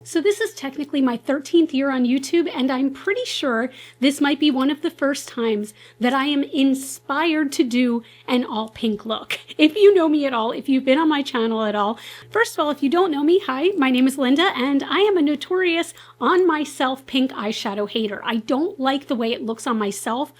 So this is technically my 13th year on YouTube, and I'm pretty sure this might be one of the first times that I am inspired to do an all pink look. If you know me at all, if you've been on my channel at all, first of all, if you don't know me, hi, my name is Linda, and I am a notorious on myself pink eyeshadow hater. I don't like the way it looks on myself,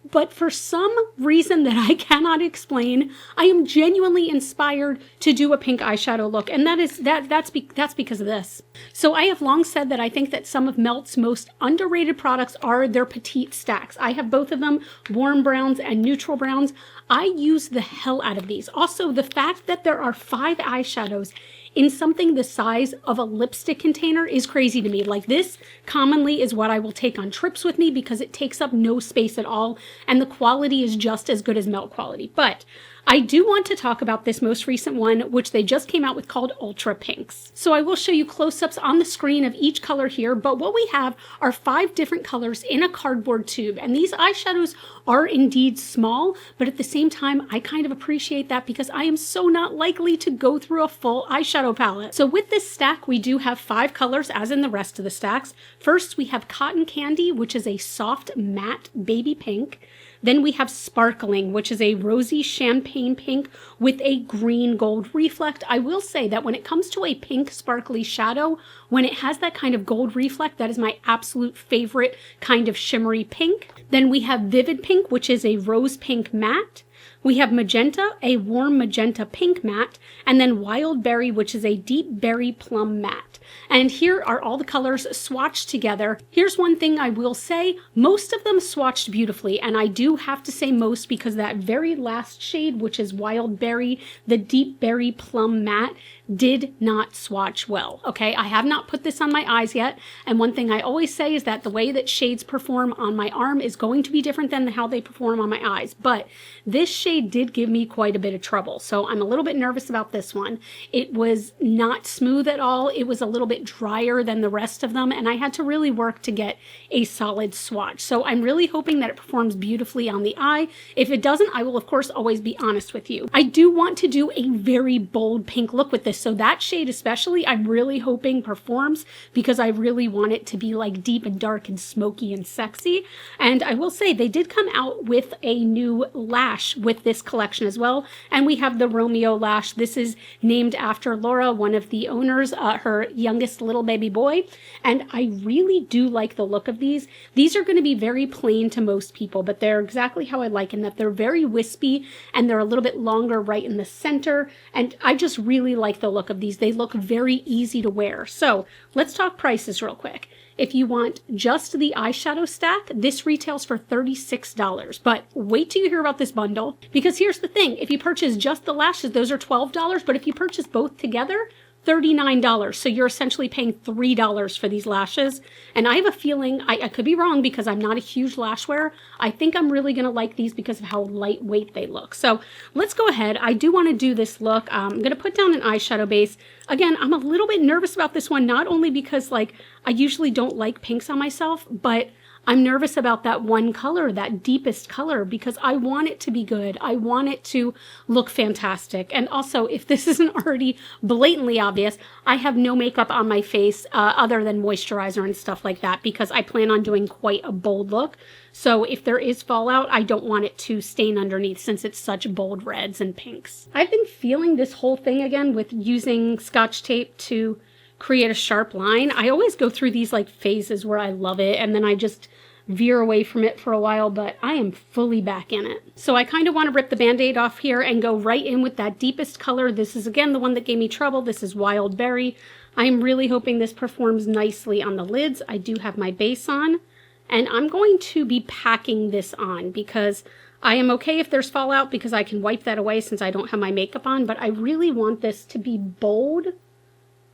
but for some reason that I cannot explain, I am genuinely inspired to do a pink eyeshadow look, and that's because of this. So I have long said that I think that some of Melt's most underrated products are their petite stacks. I have both of them, warm browns and neutral browns. I use the hell out of these. Also, the fact that there are 5 eyeshadows in something the size of a lipstick container is crazy to me. Like, this commonly is what I will take on trips with me because it takes up no space at all, and the quality is just as good as Melt quality. But I do want to talk about this most recent one, which they just came out with, called Ultra-Pinks. So I will show you close-ups on the screen of each color here, but what we have are 5 different colors in a cardboard tube, and these eyeshadows are indeed small, but at the same time, I kind of appreciate that because I am so not likely to go through a full eyeshadow palette. So with this stack, we do have 5 colors, as in the rest of the stacks. First, we have Cotton Candy, which is a soft matte baby pink. Then we have Sparkling, which is a rosy champagne pink with a green gold reflect. I will say that when it comes to a pink sparkly shadow, when it has that kind of gold reflect, that is my absolute favorite kind of shimmery pink. Then we have Vivid Pink, which is a rose pink matte. We have Magenta, a warm magenta pink matte, and then Wild Berry, which is a deep berry plum matte. And here are all the colors swatched together. Here's one thing I will say, most of them swatched beautifully, and I do have to say most because that very last shade, which is Wild Berry, the deep berry plum matte, did not swatch well, okay? I have not put this on my eyes yet, and one thing I always say is that the way that shades perform on my arm is going to be different than how they perform on my eyes, but this shade did give me quite a bit of trouble, so I'm a little bit nervous about this one. It was not smooth at all. It was a little bit drier than the rest of them, and I had to really work to get a solid swatch, so I'm really hoping that it performs beautifully on the eye. If it doesn't, I will of course always be honest with you. I do want to do a very bold pink look with this, so that shade especially, I'm really hoping performs because I really want it to be like deep and dark and smoky and sexy. And I will say they did come out with a new lash with this collection as well. And we have the Romeo lash. This is named after Laura, one of the owners, her youngest little baby boy. And I really do like the look of these. These are going to be very plain to most people, but they're exactly how I like in that they're very wispy and they're a little bit longer right in the center. And I just really like the look of these. They look very easy to wear. So let's talk prices real quick. If you want just the eyeshadow stack, this retails for $36. But wait till you hear about this bundle, because here's the thing. If you purchase just the lashes, those are $12. But if you purchase both together, $39. So you're essentially paying $3 for these lashes. And I have a feeling, I could be wrong because I'm not a huge lash wearer. I think I'm really going to like these because of how lightweight they look. So let's go ahead. I do want to do this look. I'm going to put down an eyeshadow base. Again, I'm a little bit nervous about this one, not only because like I usually don't like pinks on myself, but I'm nervous about that one color, that deepest color, because I want it to be good. I want it to look fantastic. And also, if this isn't already blatantly obvious, I have no makeup on my face other than moisturizer and stuff like that because I plan on doing quite a bold look. So if there is fallout, I don't want it to stain underneath since it's such bold reds and pinks. I've been feeling this whole thing again with using Scotch tape to create a sharp line. I always go through these like phases where I love it and then I just veer away from it for a while, but I am fully back in it. So I kind of want to rip the band-aid off here and go right in with that deepest color. This is again the one that gave me trouble. This is Wild Berry. I'm really hoping this performs nicely on the lids. I do have my base on and I'm going to be packing this on because I am okay if there's fallout because I can wipe that away since I don't have my makeup on, but I really want this to be bold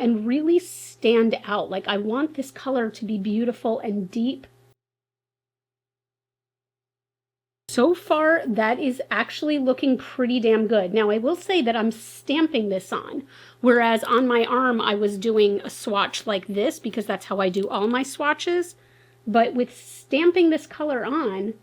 and really stand out. Like I want this color to be beautiful and deep. So far, that is actually looking pretty damn good. Now, I will say that I'm stamping this on, whereas on my arm, I was doing a swatch like this because that's how I do all my swatches. But with stamping this color on,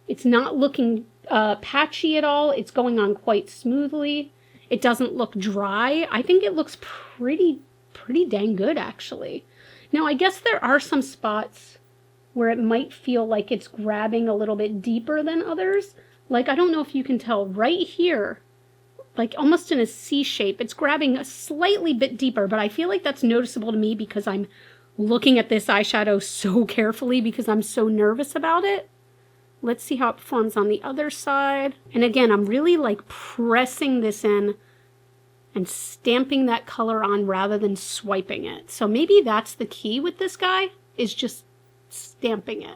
it's not looking patchy at all. It's going on quite smoothly. It doesn't look dry. I think it looks pretty pretty dang good, actually. Now, I guess there are some spots where it might feel like it's grabbing a little bit deeper than others. Like, I don't know if you can tell right here, like almost in a C shape, it's grabbing a slightly bit deeper, but I feel like that's noticeable to me because I'm looking at this eyeshadow so carefully because I'm so nervous about it. Let's see how it performs on the other side. And again, I'm really like pressing this in and stamping that color on rather than swiping it. So maybe that's the key with this guy, is just stamping it.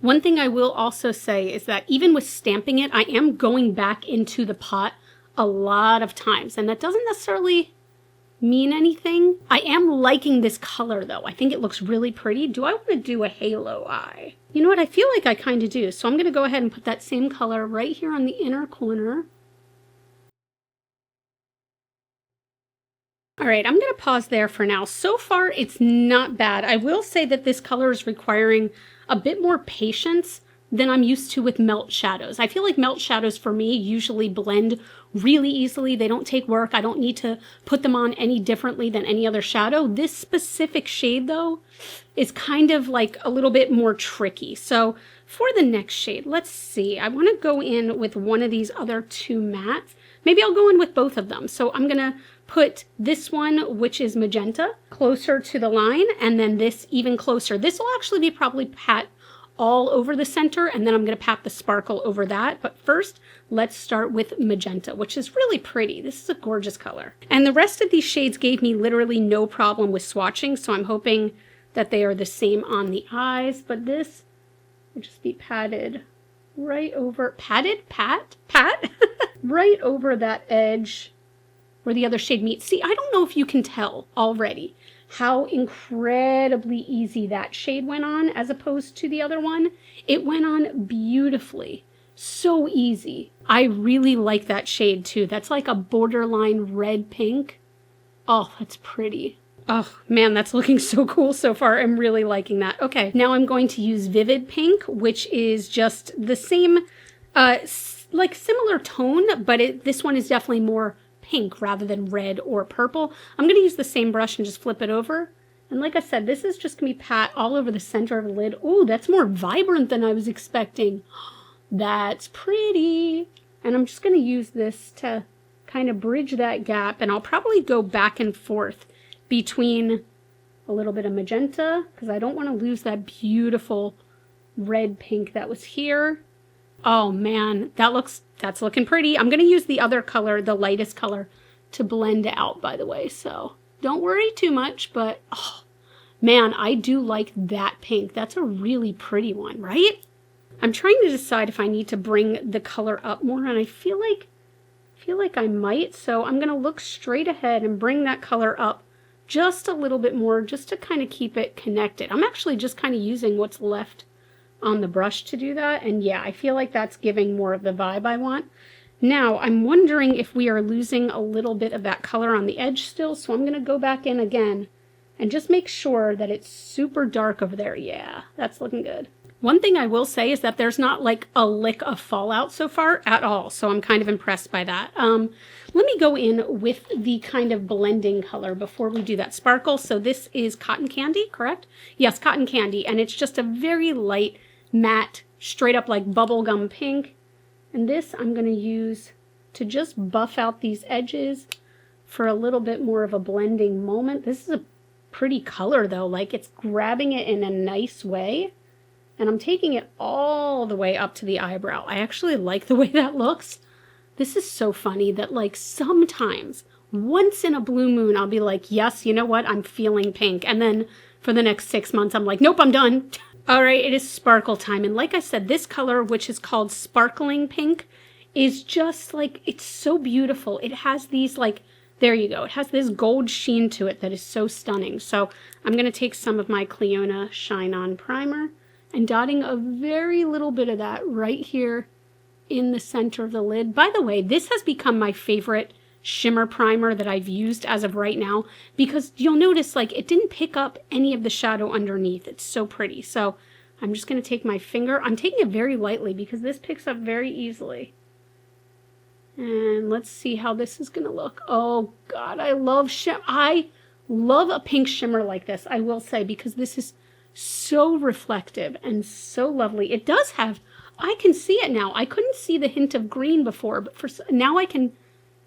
One thing I will also say is that even with stamping it, I am going back into the pot a lot of times, and that doesn't necessarily mean anything. I am liking this color though. I think it looks really pretty. Do I want to do a halo eye? You know what? I feel like I kind of do. So I'm going to go ahead and put that same color right here on the inner corner. All right, I'm going to pause there for now. So far, it's not bad. I will say that this color is requiring a bit more patience than I'm used to with melt shadows. I feel like melt shadows for me usually blend really easily. They don't take work. I don't need to put them on any differently than any other shadow. This specific shade, though, is kind of like a little bit more tricky. So for the next shade, let's see. I want to go in with one of these other two mattes. Maybe I'll go in with both of them. So I'm going to put this one, which is magenta, closer to the line, and then this even closer. This will actually be probably pat all over the center, and then I'm going to pat the sparkle over that. But first, let's start with magenta, which is really pretty. This is a gorgeous color. And the rest of these shades gave me literally no problem with swatching, so I'm hoping that they are the same on the eyes. But this will just be patted right over, pat? Right over that edge where the other shade meets. See, I don't know if you can tell already how incredibly easy that shade went on as opposed to the other one. It went on beautifully. So easy. I really like that shade too. That's like a borderline red pink. Oh, that's pretty. Oh man, that's looking so cool so far. I'm really liking that. Okay, now I'm going to use Vivid Pink, which is just the same, like similar tone, but this one is definitely more pink rather than red or purple. I'm going to use the same brush and just flip it over. And like I said, this is just going to be pat all over the center of the lid. Oh, that's more vibrant than I was expecting. That's pretty. And I'm just going to use this to kind of bridge that gap. And I'll probably go back and forth between a little bit of magenta because I don't want to lose that beautiful red pink that was here. Oh man, that's looking pretty. I'm going to use the other color, the lightest color, to blend out, by the way. So don't worry too much, but oh man, I do like that pink. That's a really pretty one, right? I'm trying to decide if I need to bring the color up more, and I feel like I might. So I'm going to look straight ahead and bring that color up just a little bit more, just to kind of keep it connected. I'm actually just kind of using what's left on the brush to do that. And yeah, I feel like that's giving more of the vibe I want. Now, I'm wondering if we are losing a little bit of that color on the edge still. So I'm going to go back in again and just make sure that it's super dark over there. Yeah, that's looking good. One thing I will say is that there's not like a lick of fallout so far at all. So I'm kind of impressed by that. Let me go in with the kind of blending color before we do that sparkle. So this is Cotton Candy, correct? Yes, Cotton Candy. And it's just a very light, matte, straight up like bubblegum pink. And this I'm going to use to just buff out these edges for a little bit more of a blending moment. This is a pretty color though, like it's grabbing it in a nice way. And I'm taking it all the way up to the eyebrow. I actually like the way that looks. This is so funny that like sometimes, once in a blue moon, I'll be like, yes, you know what? I'm feeling pink. And then for the next 6 months, I'm like, nope, I'm done. All right, it is sparkle time. And like I said, this color, which is called Sparkling Pink, is just like, it's so beautiful. It has these like, there you go. It has this gold sheen to it that is so stunning. So I'm going to take some of my Clionadh Shine On Primer and dotting a very little bit of that right here in the center of the lid. By the way, this has become my favorite shimmer primer that I've used as of right now, because you'll notice like it didn't pick up any of the shadow underneath. It's so pretty. So I'm just going to take my finger. I'm taking it very lightly because this picks up very easily. And let's see how this is going to look. Oh God, I love a pink shimmer like this, I will say, because this is so reflective and so lovely. It does have, I can see it now. I couldn't see the hint of green before, but now I can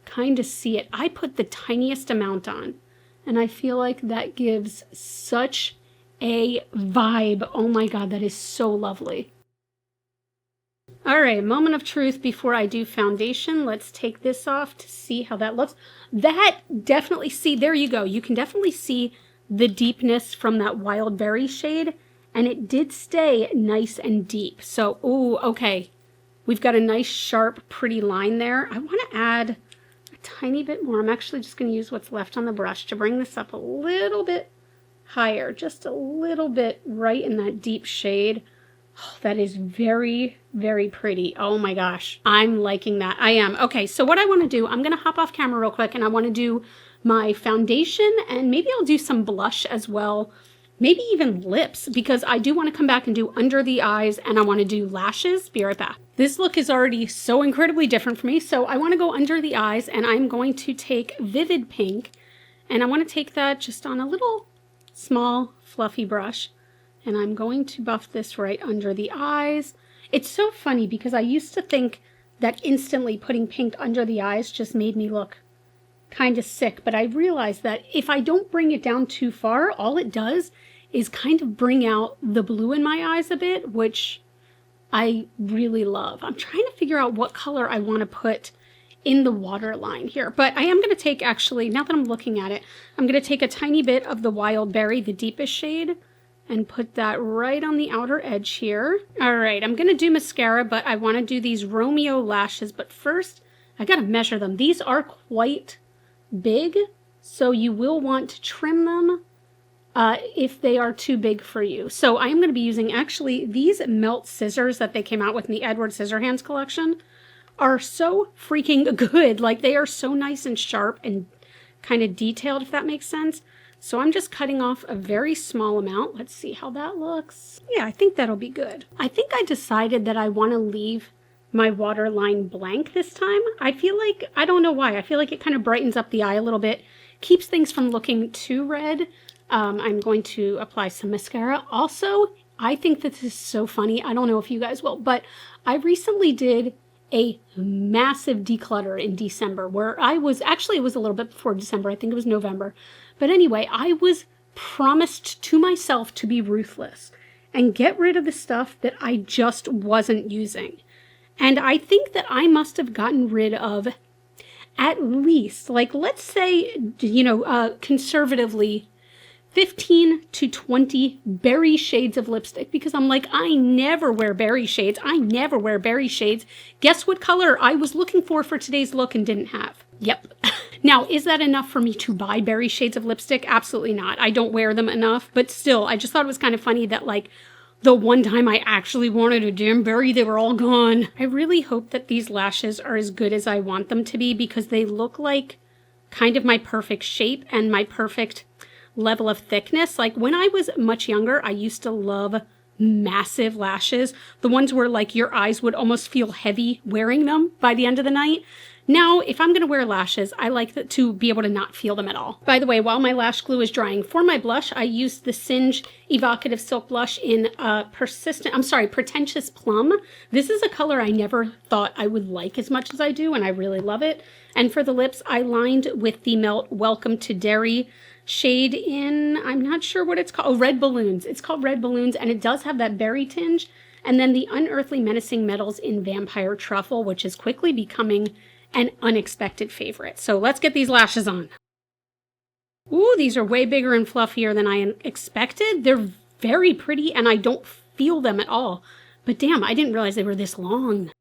kind of see it. I put the tiniest amount on, and I feel like that gives such a vibe. Oh my God, that is so lovely. All right, moment of truth before I do foundation. Let's take this off to see how that looks. That definitely, see, there you go. You can definitely see the deepness from that wild berry shade, and it did stay nice and deep. So, ooh, okay. We've got a nice, sharp, pretty line there. I want to add a tiny bit more. I'm actually just going to use what's left on the brush to bring this up a little bit higher, just a little bit right in that deep shade. Oh, that is very, very pretty. Oh my gosh, I'm liking that. I am. Okay, so what I want to do, I'm going to hop off camera real quick, and I want to do my foundation, and maybe I'll do some blush as well. Maybe even lips, because I do want to come back and do under the eyes, and I want to do lashes. Be right back. This look is already so incredibly different for me, so I want to go under the eyes, and I'm going to take Vivid Pink, and I want to take that just on a little small fluffy brush, and I'm going to buff this right under the eyes. It's so funny because I used to think that instantly putting pink under the eyes just made me look kind of sick, but I realized that if I don't bring it down too far, all it does is kind of bring out the blue in my eyes a bit, which I really love. I'm trying to figure out what color I want to put in the waterline here, but I am going to take, actually, now that I'm looking at it, I'm going to take a tiny bit of the Wild Berry, the deepest shade, and put that right on the outer edge here. All right, I'm going to do mascara, but I want to do these Romeo lashes, but first I got to measure them. These are quite big, so you will want to trim them if they are too big for you. So I'm going to be using, actually, these melt scissors that they came out with in the Edward Scissorhands collection are so freaking good. Like, they are so nice and sharp and kind of detailed, if that makes sense. So I'm just cutting off a very small amount. Let's see how that looks. Yeah, I think that'll be good. I think I decided that I want to leave my waterline blank this time. I feel like, I don't know why, I feel like it kind of brightens up the eye a little bit, keeps things from looking too red. I'm going to apply some mascara. Also, I think that this is so funny. I don't know if you guys will, but I recently did a massive declutter in December where I was, actually it was a little bit before December, I think it was November. But anyway, I was promised to myself to be ruthless and get rid of the stuff that I just wasn't using. And I think that I must have gotten rid of at least, like, let's say, you know, conservatively, 15 to 20 berry shades of lipstick, because I'm like, I never wear berry shades. I never wear berry shades. Guess what color I was looking for today's look and didn't have? Yep. Now, is that enough for me to buy berry shades of lipstick? Absolutely not. I don't wear them enough, but still, I just thought it was kind of funny that, like, the one time I actually wanted a damn berry, they were all gone. I really hope that these lashes are as good as I want them to be, because they look like kind of my perfect shape and my perfect level of thickness. Like, when I was much younger, I used to love massive lashes. The ones where, like, your eyes would almost feel heavy wearing them by the end of the night. Now, if I'm going to wear lashes, I like to be able to not feel them at all. By the way, while my lash glue is drying, for my blush, I used the Singe Evocative Silk Blush in Pretentious Plum. This is a color I never thought I would like as much as I do, and I really love it. And for the lips, I lined with the Melt Welcome to Dairy shade in, I'm not sure what it's called, Red Balloons. It's called Red Balloons, and it does have that berry tinge. And then the Unearthly Menacing Metals in Vampire Truffle, which is quickly becoming an unexpected favorite. So let's get these lashes on. Ooh, these are way bigger and fluffier than I expected. They're very pretty, and I don't feel them at all. But damn, I didn't realize they were this long.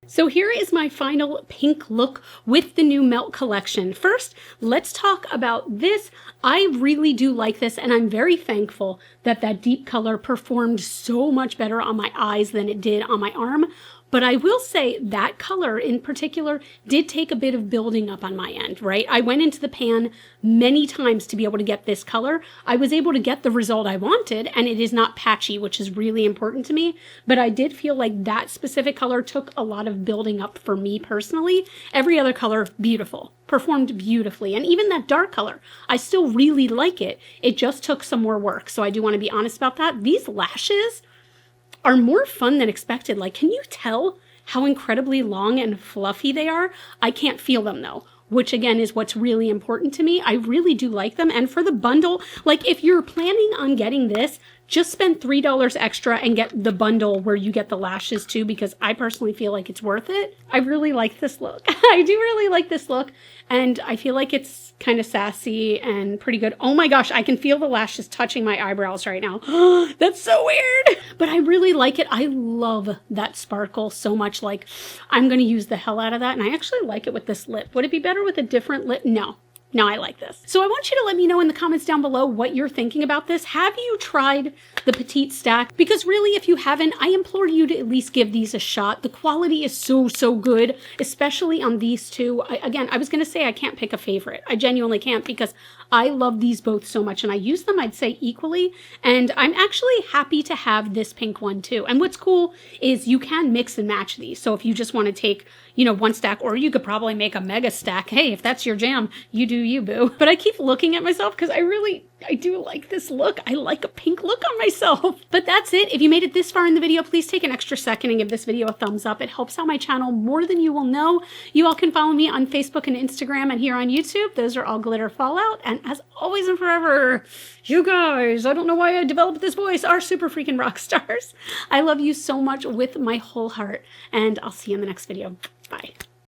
So here is my final pink look with the new Melt collection. First, let's talk about this. I really do like this, and I'm very thankful that that deep color performed so much better on my eyes than it did on my arm. But I will say that color in particular did take a bit of building up on my end, right? I went into the pan many times to be able to get this color. I was able to get the result I wanted, and it is not patchy, which is really important to me. But I did feel like that specific color took a lot of building up for me personally. Every other color, beautiful, performed beautifully. And even that dark color, I still really like it. It just took some more work. So I do want to be honest about that. These lashes are more fun than expected. Like, can you tell how incredibly long and fluffy they are? I can't feel them though, which again is what's really important to me. I really do like them. And for the bundle, like if you're planning on getting this, just spend $3 extra and get the bundle where you get the lashes too, because I personally feel like it's worth it. I really like this look. I do really like this look. And I feel like it's kind of sassy and pretty good. Oh my gosh, I can feel the lashes touching my eyebrows right now. That's so weird. But I really like it. I love that sparkle so much. Like, I'm going to use the hell out of that. And I actually like it with this lip. Would it be better with a different lip? No. No, I like this. So I want you to let me know in the comments down below what you're thinking about this. Have you tried the Petite Stack? Because really, if you haven't, I implore you to at least give these a shot. The quality is so, so good, especially on these two. Again, I was going to say I can't pick a favorite. I genuinely can't because I love these both so much and I use them, I'd say, equally. And I'm actually happy to have this pink one too. And what's cool is you can mix and match these. So if you just want to take, you know, one stack, or you could probably make a mega stack. Hey, if that's your jam, you do you, boo. But I keep looking at myself because I do like this look. I like a pink look on myself. But that's it. If you made it this far in the video, please take an extra second and give this video a thumbs up. It helps out my channel more than you will know. You all can follow me on Facebook and Instagram and here on YouTube. Those are all Glitter Fallout. And as always and forever, you guys, I don't know why I developed this voice, are super freaking rock stars. I love you so much with my whole heart. And I'll see you in the next video. Bye.